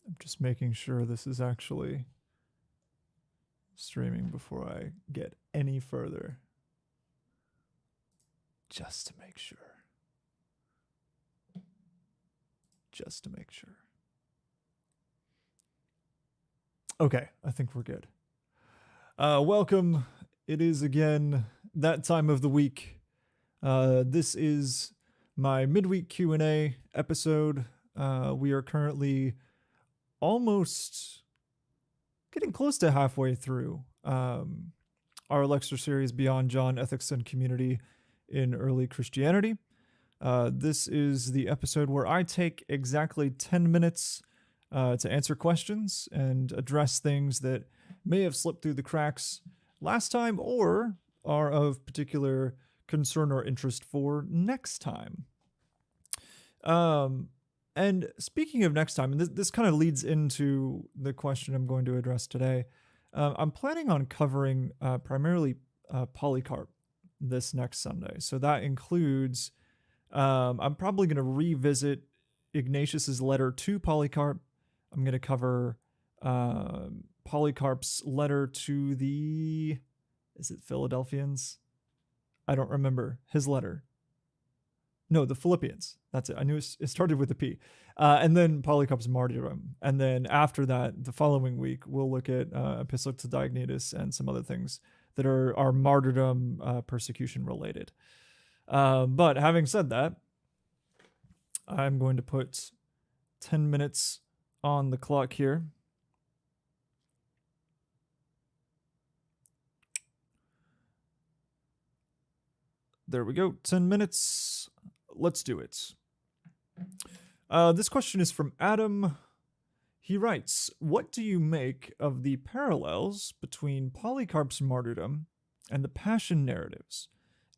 I'm just making sure this is actually streaming before I get any further. Just to make sure. Just to make sure. Okay, I think we're good. Welcome. It is again that time of the week. This is my midweek Q&A episode. We are currently almost getting close to halfway through our lecture series Beyond John, Ethics and Community in Early Christianity. This is the episode where I take exactly 10 minutes to answer questions and address things that may have slipped through the cracks last time or are of particular concern or interest for next time. And speaking of next time, and this kind of leads into the question I'm going to address today. I'm planning on covering primarily Polycarp this next Sunday. So that includes, I'm probably going to revisit Ignatius's letter to Polycarp. I'm going to cover Polycarp's letter to the, is it Philadelphians? I don't remember his letter. No, the Philippians. That's it. I knew it started with a P. And then Polycarp's martyrdom. And then after that, the following week, we'll look at Epistle to Diognetus and some other things that are martyrdom persecution related. But having said that, I'm going to put 10 minutes on the clock here. There we go. 10 minutes. Let's do it. This question is from Adam. He writes, what do you make of the parallels between Polycarp's martyrdom and the Passion narratives?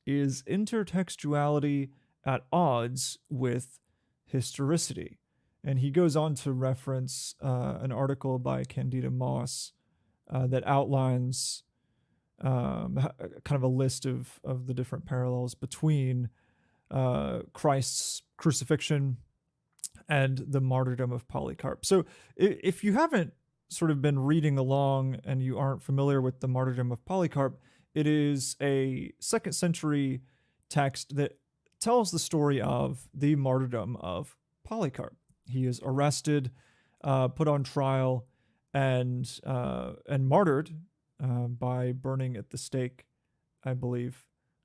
Is intertextuality at odds with historicity? And he goes on to reference an article by Candida Moss that outlines kind of a list of the different parallels between Christ's crucifixion and the martyrdom of Polycarp. So if you haven't sort of been reading along and you aren't familiar with the martyrdom of Polycarp, it is a 2nd century text that tells the story of the martyrdom of Polycarp. He is arrested, put on trial, and martyred by burning at the stake, I believe.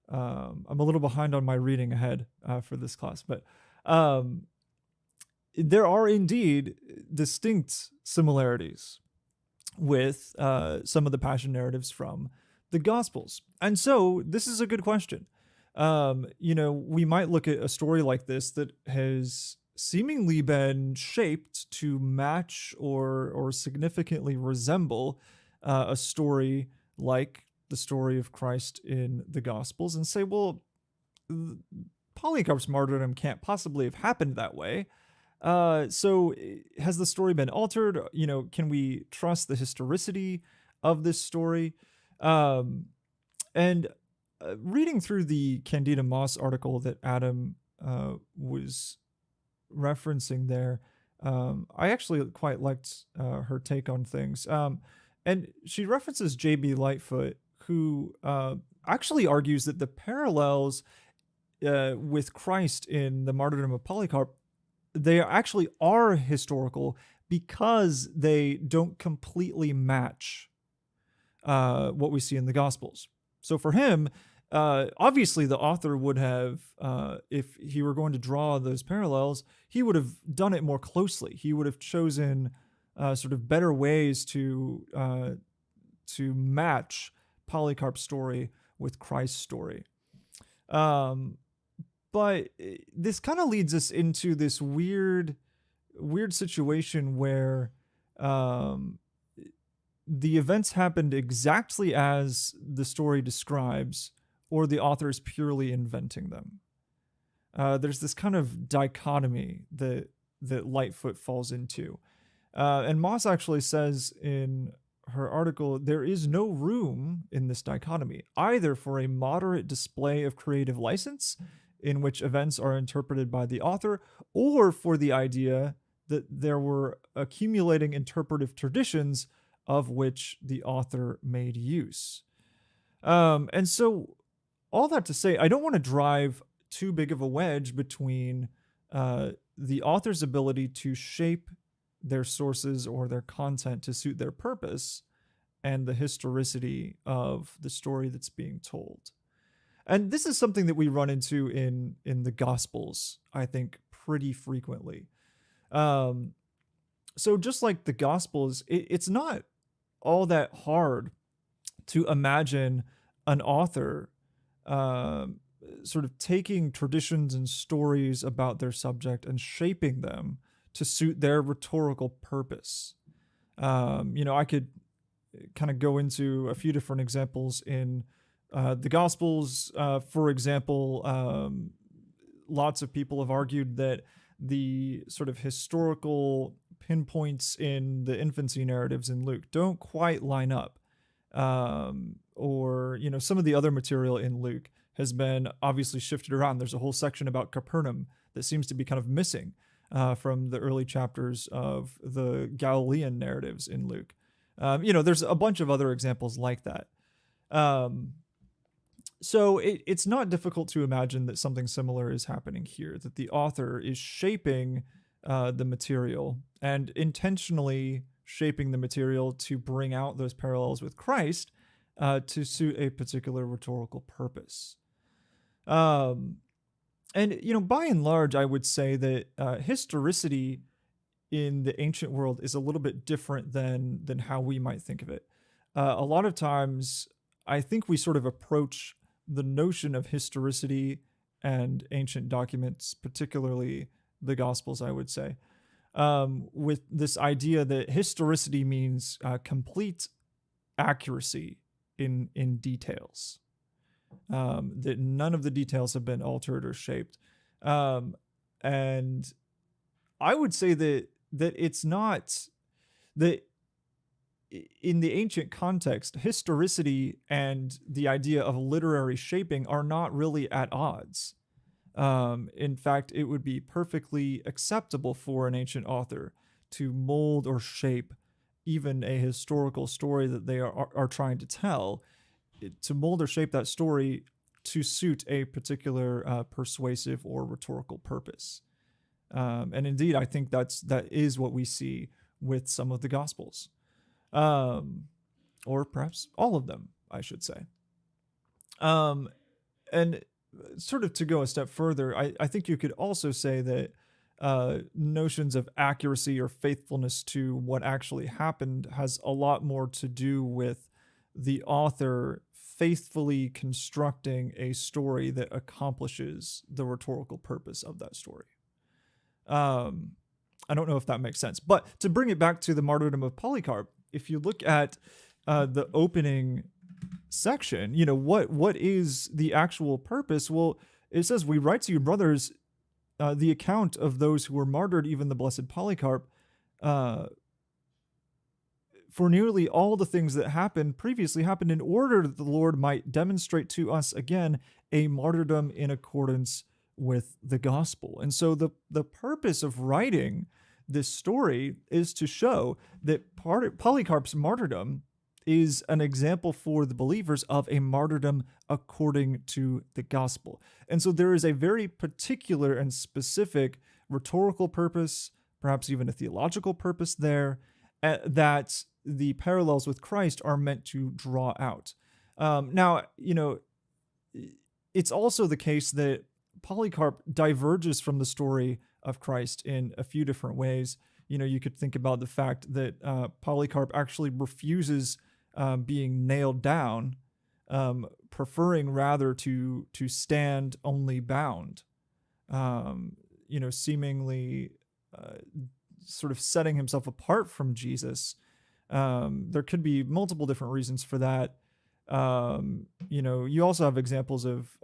I'm a little behind on my reading ahead for this class, but there are indeed distinct similarities with some of the Passion narratives from the Gospels. And so this is a good question. We might look at a story like this that has seemingly been shaped to match or significantly resemble a story like the story of Christ in the Gospels and say, well, Polycarp's martyrdom can't possibly have happened that way. So has the story been altered? Can we trust the historicity of this story? And reading through the Candida Moss article that Adam was referencing there, I actually quite liked her take on things. And she references J.B. Lightfoot, who actually argues that the parallels with Christ in the martyrdom of Polycarp, they actually are historical because they don't completely match what we see in the Gospels. So for him, obviously the author would have, if he were going to draw those parallels, he would have done it more closely. He would have chosen sort of better ways to match Polycarp's story with Christ's story. But this kind of leads us into this weird situation where the events happened exactly as the story describes, or the author is purely inventing them. There's this kind of dichotomy that Lightfoot falls into. And Moss actually says in her article, there is no room in this dichotomy, either for a moderate display of creative license in which events are interpreted by the author, or for the idea that there were accumulating interpretive traditions of which the author made use. And so, all that to say, I don't want to drive too big of a wedge between the author's ability to shape their sources or their content to suit their purpose and the historicity of the story that's being told. And this is something that we run into in the Gospels, I think, pretty frequently. So just like the Gospels, it's not all that hard to imagine an author sort of taking traditions and stories about their subject and shaping them to suit their rhetorical purpose. I could kind of go into a few different examples in the Gospels. For example, lots of people have argued that the sort of historical pinpoints in the infancy narratives in Luke don't quite line up. Or some of the other material in Luke has been obviously shifted around. There's a whole section about Capernaum that seems to be kind of missing from the early chapters of the Galilean narratives in Luke. There's a bunch of other examples like that. So it's not difficult to imagine that something similar is happening here, that the author is shaping the material and intentionally shaping the material to bring out those parallels with Christ to suit a particular rhetorical purpose. And by and large, I would say that historicity in the ancient world is a little bit different than how we might think of it. A lot of times, I think we sort of approach the notion of historicity and ancient documents, particularly the Gospels, I would say, with this idea that historicity means complete accuracy in details, that none of the details have been altered or shaped. And I would say that it's not that in the ancient context, historicity and the idea of literary shaping are not really at odds. In fact, it would be perfectly acceptable for an ancient author to mold or shape even a historical story that they are trying to tell, to mold or shape that story to suit a particular persuasive or rhetorical purpose. And indeed, I think that is what we see with some of the Gospels. Or perhaps all of them, I should say. And sort of to go a step further, I think you could also say that notions of accuracy or faithfulness to what actually happened has a lot more to do with the author faithfully constructing a story that accomplishes the rhetorical purpose of that story. I don't know if that makes sense, but to bring it back to the martyrdom of Polycarp, if you look at the opening section, what is the actual purpose? Well, it says, "We write to you, brothers, the account of those who were martyred, even the blessed Polycarp, for nearly all the things that happened previously happened in order that the Lord might demonstrate to us again a martyrdom in accordance with the gospel." And so the purpose of writing this story is to show that Polycarp's martyrdom is an example for the believers of a martyrdom according to the gospel. And so there is a very particular and specific rhetorical purpose, perhaps even a theological purpose there, that the parallels with Christ are meant to draw out. Now, it's also the case that Polycarp diverges from the story of Christ in a few different ways. You could think about the fact that Polycarp actually refuses being nailed down, preferring rather to stand only bound, seemingly sort of setting himself apart from Jesus. There could be multiple different reasons for that. You also have examples of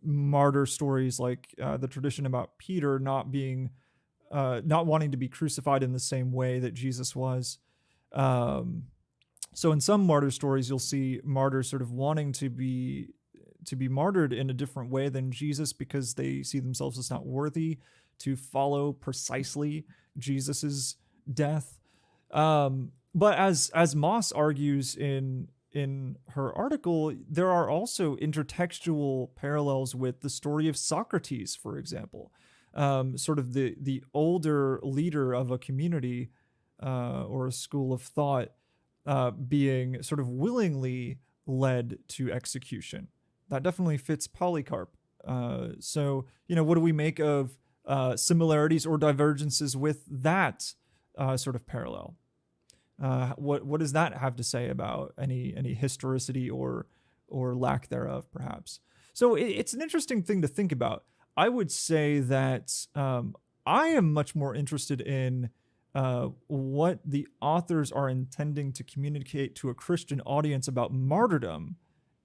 martyr stories like the tradition about Peter not wanting to be crucified in the same way that Jesus was. So in some martyr stories, you'll see martyrs sort of wanting to be martyred in a different way than Jesus because they see themselves as not worthy to follow precisely Jesus's death. But as Moss argues in her article, there are also intertextual parallels with the story of Socrates, for example. Sort of the older leader of a community or a school of thought being sort of willingly led to execution. That definitely fits Polycarp. So, what do we make of similarities or divergences with that sort of parallel? What does that have to say about any historicity or lack thereof, perhaps? So it's an interesting thing to think about. I would say that I am much more interested in what the authors are intending to communicate to a Christian audience about martyrdom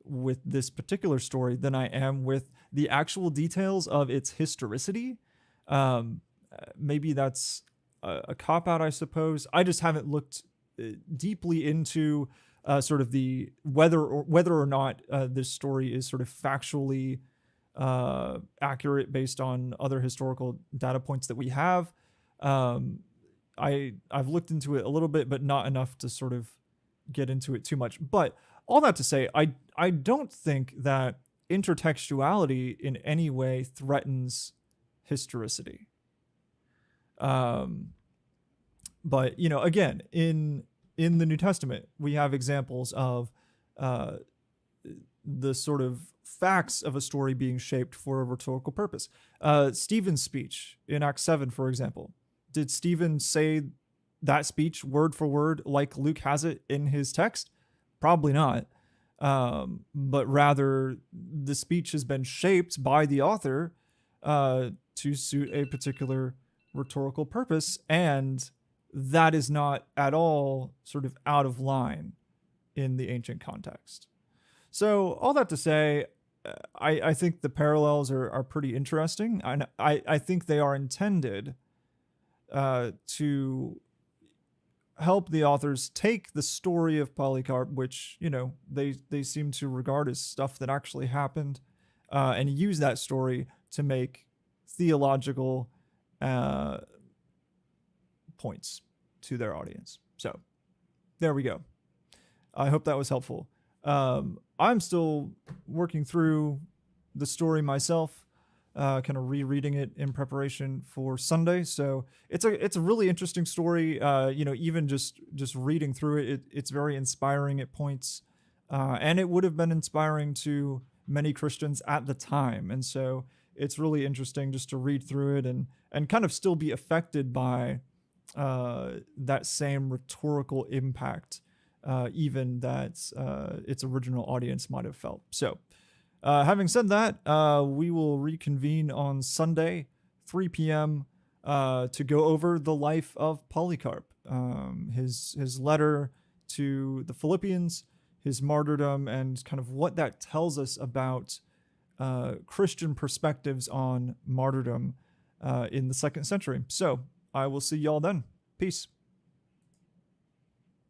with this particular story than I am with the actual details of its historicity. Maybe that's a cop-out, I suppose. I just haven't looked deeply into sort of the whether or not this story is sort of factually accurate based on other historical data points that we have. I've looked into it a little bit, but not enough to sort of get into it too much. But all that to say, I don't think that intertextuality in any way threatens historicity. But again, in the New Testament, we have examples of the sort of facts of a story being shaped for a rhetorical purpose. Stephen's speech in Acts 7, for example. Did Stephen say that speech word for word like Luke has it in his text? Probably not. But rather, the speech has been shaped by the author to suit a particular rhetorical purpose, and that is not at all sort of out of line in the ancient context. So all that to say, I think the parallels are pretty interesting. And I think they are intended to help the authors take the story of Polycarp, which, they seem to regard as stuff that actually happened, and use that story to make theological points to their audience. So there we go. I hope that was helpful. I'm still working through the story myself, kind of rereading it in preparation for Sunday. So it's a really interesting story. Even just reading through it, it's very inspiring at points, and it would have been inspiring to many Christians at the time. And so it's really interesting just to read through it and kind of still be affected by that same rhetorical impact, even that its original audience might have felt. So, having said that, we will reconvene on Sunday, 3 p.m., to go over the life of Polycarp, his letter to the Philippians, his martyrdom, and kind of what that tells us about Christian perspectives on martyrdom in the 2nd century. So I will see y'all then. Peace.